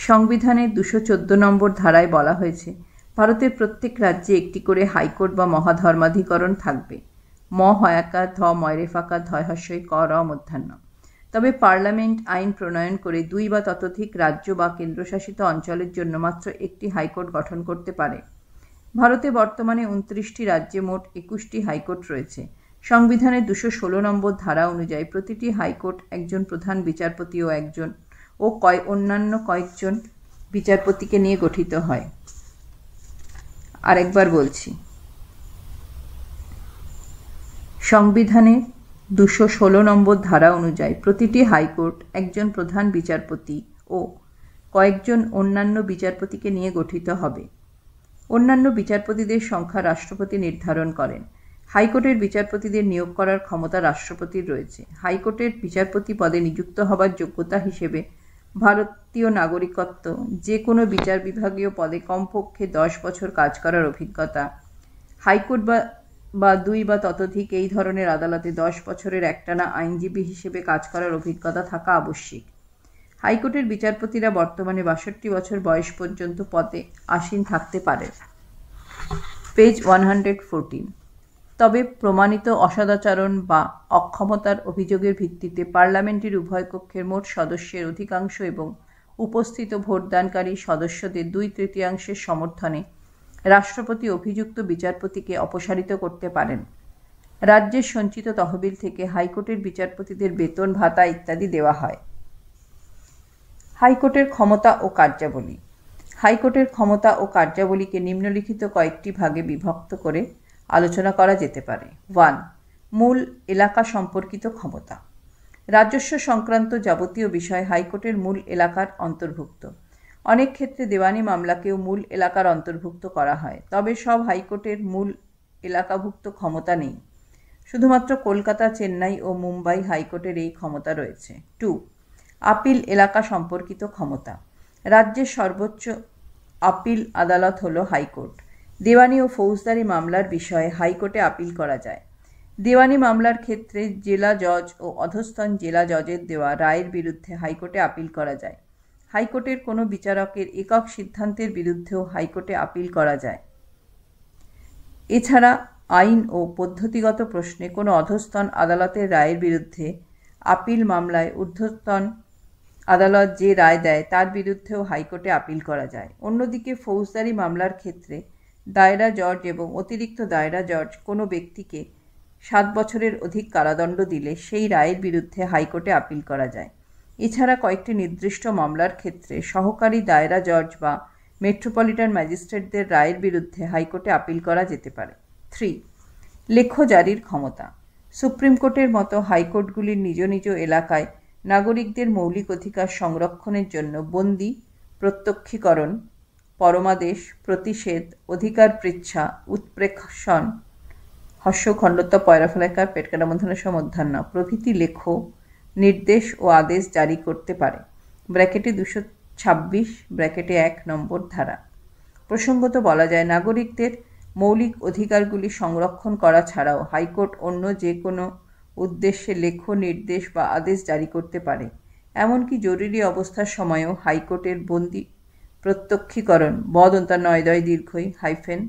সংবিধানের 214 নম্বর ধারায় বলা হয়েছে, ভারতের প্রত্যেক রাজ্যে একটি করে হাইকোর্ট বা মহাধর্মাধিকরণ থাকবে। ম হয়াকার ধ ময়রেফাকার ধয় হস্যই ক র মধ্যাহ্ন। তবে পার্লামেন্ট আইন প্রণয়ন করে 2 বা ততোধিক রাজ্য বা কেন্দ্রশাসিত অঞ্চলের জন্য মাত্র একটি হাইকোর্ট গঠন করতে পারে। ভারতে বর্তমানে 29টি রাজ্যে মোট 21টি হাইকোর্ট রয়েছে। সংবিধানের 216 নম্বর ধারা অনুযায়ী প্রতিটি হাইকোর্ট একজন প্রধান বিচারপতি ও অন্যান্য কয়েকজন বিচারপতিকে নিয়ে গঠিত হয়। আরেকবার বলছি, সংবিধানের 216 নম্বর ধারা অনুযায়ী প্রতিটি হাইকোর্ট একজন প্রধান বিচারপতি ও কয়েকজন অন্যান্য বিচারপতিকে নিয়ে গঠিত হবে। অন্যান্য বিচারপতিদের সংখ্যা রাষ্ট্রপতি নির্ধারণ করেন। হাইকোর্টের বিচারপতিদের নিয়োগ করার ক্ষমতা রাষ্ট্রপতির রয়েছে। হাইকোর্টের বিচারপতি পদে নিযুক্ত হবার যোগ্যতা হিসেবে ভারতীয় নাগরিকত্ব, যে কোনো বিচার বিভাগীয় পদে কমপক্ষে 10 বছর কাজ করার অভিজ্ঞতা, হাইকোর্ট বা 2 বা ততোধিক এই ধরনের আদালতে 10 বছরের একটানা আইনজীবী হিসেবে কাজ করার অভিজ্ঞতা থাকা আবশ্যিক। হাইকোর্টের বিচারপতিরা বর্তমানে 62 বছর বয়স পর্যন্ত পদে আসীন থাকতে পারে। পেজ 114। তবে প্রমাণিত অসদাচরণ বা অক্ষমতার অভিযোগের ভিত্তিতে পার্লামেন্টের উভয় কক্ষের মোট সদস্যের অধিকাংশ এবং উপস্থিত ভোটদানকারী সদস্যদের 2/3 সমর্থনে রাষ্ট্রপতি অভিযুক্ত বিচারপতিকে অপসারিত করতে পারেন। রাজ্যের সঞ্চিত তহবিল থেকে হাইকোর্টের বিচারপতিদের বেতন ভাতা ইত্যাদি দেওয়া হয়। হাইকোর্টের ক্ষমতা ও কার্যাবলী। হাইকোর্টের ক্ষমতা ও কার্যাবলীকে নিম্নলিখিত কয়েকটি ভাগে বিভক্ত করে আলোচনা করা যেতে পারে। 1. মূল এলাকা সম্পর্কিত ক্ষমতা। রাজস্ব সংক্রান্ত যাবতীয় বিষয় হাইকোর্টের মূল এলাকার অন্তর্ভুক্ত। অনেক ক্ষেত্রে দেওয়ানি মামলাকেও মূল এলাকার অন্তর্ভুক্ত করা হয়, তবে সব হাইকোর্টের মূল এলাকাভুক্ত ক্ষমতা নেই। শুধুমাত্র কলকাতা, চেন্নাই ও মুম্বাই হাইকোর্টের এই ক্ষমতা রয়েছে। 2. আপিল এলাকা সম্পর্কিত ক্ষমতা। রাজ্যের সর্বোচ্চ আপিল আদালত হল হাইকোর্ট। দেওয়ানি ও ফৌজদারি মামলার বিষয়ে হাইকোর্টে আপিল করা যায়। দেওয়ানি মামলার ক্ষেত্রে জেলা জজ ও অধস্তন জেলা জজের দেওয়া রায়ের বিরুদ্ধে হাইকোর্টে আপিল করা যায়। হাইকোর্টের কোনো বিচারকের একক সিদ্ধান্তের বিরুদ্ধেও হাইকোর্টে আপিল করা যায়। এছাড়া আইন ও পদ্ধতিগত প্রশ্নে কোনো অধস্তন আদালতের রায়ের বিরুদ্ধে আপিল মামলায় ঊর্ধ্বতন আদালত যে রায় দেয় তার বিরুদ্ধেও হাইকোর্টে আপিল করা যায়। অন্যদিকে ফৌজদারি মামলার ক্ষেত্রে দায়রা জজ এবং অতিরিক্ত দায়রা জজ কোনো ব্যক্তিকে 7 বছরের অধিক কারাদণ্ড দিলে সেই রায়ের বিরুদ্ধে হাইকোর্টে আপিল করা যায়। এছাড়া কয়েকটি নির্দিষ্ট মামলার ক্ষেত্রে সহকারী দায়রা জজ বা মেট্রোপলিটন ম্যাজিস্ট্রেটদের রায়ের বিরুদ্ধে হাইকোর্টে আপিল করা যেতে পারে। 3. লেখ্য জারির ক্ষমতা। সুপ্রিম কোর্টের মতো হাইকোর্টগুলির নিজ নিজ এলাকায় নাগরিকদের মৌলিক অধিকার সংরক্ষণের জন্য বন্দি, প্রত্যক্ষীকরণ, পরমাদেশ, প্রতিষেধ, অধিকার পৃচ্ছা, উৎপ্রেক্ষণ, হর্ষখণ্ডত্ব, পয়রাফলাকার, পেটকাটাবন্ধন মধ্যাহ্ন প্রভৃতি লেখ, নির্দেশ ও আদেশ জারি করতে পারে। ব্র্যাকেটে 226 ব্র্যাকেটে 1 নম্বর ধারা। প্রসঙ্গত বলা যায়, নাগরিকদের মৌলিক অধিকারগুলি সংরক্ষণ করা ছাড়াও হাইকোর্ট অন্য যে কোনো উদ্দেশ্যে লেখ, নির্দেশ বা আদেশ জারি করতে পারে। এমনকি জরুরি অবস্থার সময়ও হাইকোর্টের বন্দি, প্রত্যক্ষীকরণ, বদন্তানয়দয় দীর্ঘই হাইফেন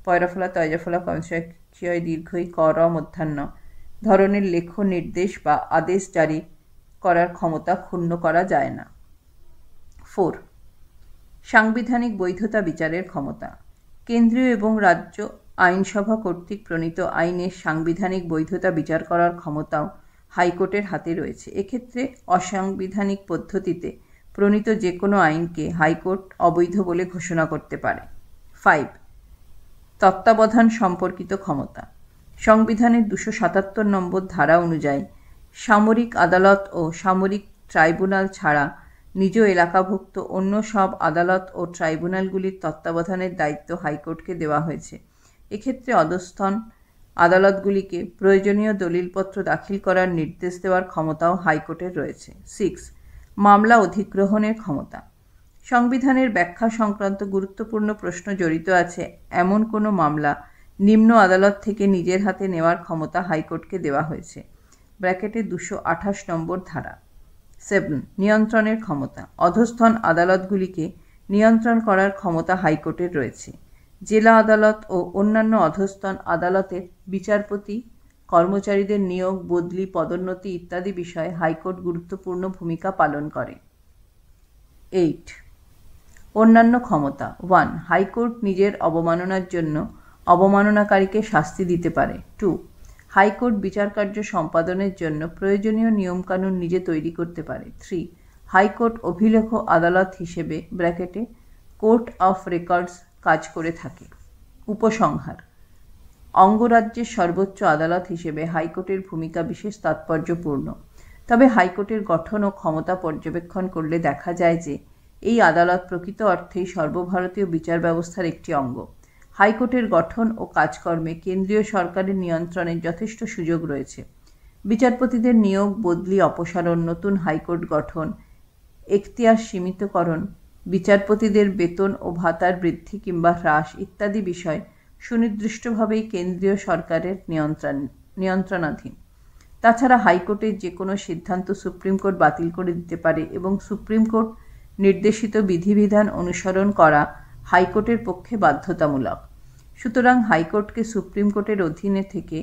পয়রাফলা তয়জাফলা কংসয় দীর্ঘই কর মধ্যাহ্ন ধরনের লেখ, নির্দেশ বা আদেশ জারি করার ক্ষমতা ক্ষুণ্ণ করা যায় না। 4. সাংবিধানিক বৈধতা বিচারের ক্ষমতা। কেন্দ্রীয় এবং রাজ্য আইনসভা কর্তৃক প্রণীত আইনের সাংবিধানিক বৈধতা বিচার করার ক্ষমতাও হাইকোর্টের হাতে রয়েছে। এক্ষেত্রে অসাংবিধানিক পদ্ধতিতে প্রণীত যে কোনো আইনকে হাইকোর্ট অবৈধ বলে ঘোষণা করতে পারে। 5. তত্ত্বাবধান সম্পর্কিত ক্ষমতা। সংবিধানের 277 নম্বর ধারা অনুযায়ী সামরিক আদালত ও সামরিক ট্রাইব্যুনাল ছাড়া নিজ এলাকাভুক্ত অন্য সব আদালত ও ট্রাইব্যুনালগুলির তত্ত্বাবধানের দায়িত্ব হাইকোর্টকে দেওয়া হয়েছে। এক্ষেত্রে অধস্তন আদালতগুলিকে প্রয়োজনীয় দলিলপত্র দাখিল করার নির্দেশ দেওয়ার ক্ষমতাও হাইকোর্টের রয়েছে। 6. মামলা অধিগ্রহণের ক্ষমতা। সংবিধানের ব্যাখ্যা সংক্রান্ত গুরুত্বপূর্ণ প্রশ্ন জড়িত আছে এমন কোনো মামলা নিম্ন আদালত থেকে নিজের হাতে নেওয়ার ক্ষমতা হাইকোর্টকে দেওয়া হয়েছে। ব্র্যাকেটে 228 নম্বর ধারা। 7. নিয়ন্ত্রণের ক্ষমতা। অধস্তন আদালতগুলিকে নিয়ন্ত্রণ করার ক্ষমতা হাইকোর্টের রয়েছে। জেলা আদালত ও অন্যান্য অধস্তন আদালতের বিচারপতি, কর্মচারীদের নিয়োগ, বদলি, পদোন্নতি ইত্যাদি বিষয়ে হাইকোর্ট গুরুত্বপূর্ণ ভূমিকা পালন করে। 8. অন্যান্য ক্ষমতা। 1. হাইকোর্ট নিজের অবমাননার জন্য অবমাননাকারীকে শাস্তি দিতে পারে। 2. হাইকোর্ট বিচারকার্য সম্পাদনের জন্য প্রয়োজনীয় নিয়মকানুন নিজে তৈরি করতে পারে। 3. হাইকোর্ট অভিলেখ আদালত হিসেবে ব্র্যাকেটে কোর্ট অফ রেকর্ডস কাজ করে থাকে। উপসংহার। অঙ্গরাজ্যের সর্বোচ্চ আদালত হিসেবে হাইকোর্টের ভূমিকা বিশেষ তাৎপর্যপূর্ণ। তবে হাইকোর্টের গঠন ও ক্ষমতা পর্যবেক্ষণ করলে দেখা যায় যে এই আদালত প্রকৃত অর্থেই সর্বভারতীয় বিচার ব্যবস্থার একটি অঙ্গ। হাইকোর্টের গঠন ও কাজকর্মে কেন্দ্রীয় সরকারের নিয়ন্ত্রণের যথেষ্ট সুযোগ রয়েছে। বিচারপতিদের নিয়োগ, বদলি, অপসারণ, নতুন হাইকোর্ট গঠন, এখতিয়ার সীমিতকরণ, বিচারপতিদের বেতন ও ভাতার বৃদ্ধি কিংবা হ্রাস ইত্যাদি বিষয় সুনির্দিষ্টভাবেই কেন্দ্রীয় সরকারের নিয়ন্ত্রণাধীন। তাছাড়া হাইকোর্টের যে কোনো সিদ্ধান্ত সুপ্রিম কোর্ট বাতিল করে দিতে পারে এবং সুপ্রিম কোর্ট নির্দেশিত বিধিবিধান অনুসরণ করা হাইকোর্টের পক্ষে বাধ্যতামূলক। সুতরাং হাইকোর্টকে সুপ্রিম কোর্টের অধীনে থেকে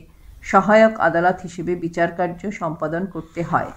সহায়ক আদালত হিসেবে বিচারকার্য সম্পাদন করতে হয়।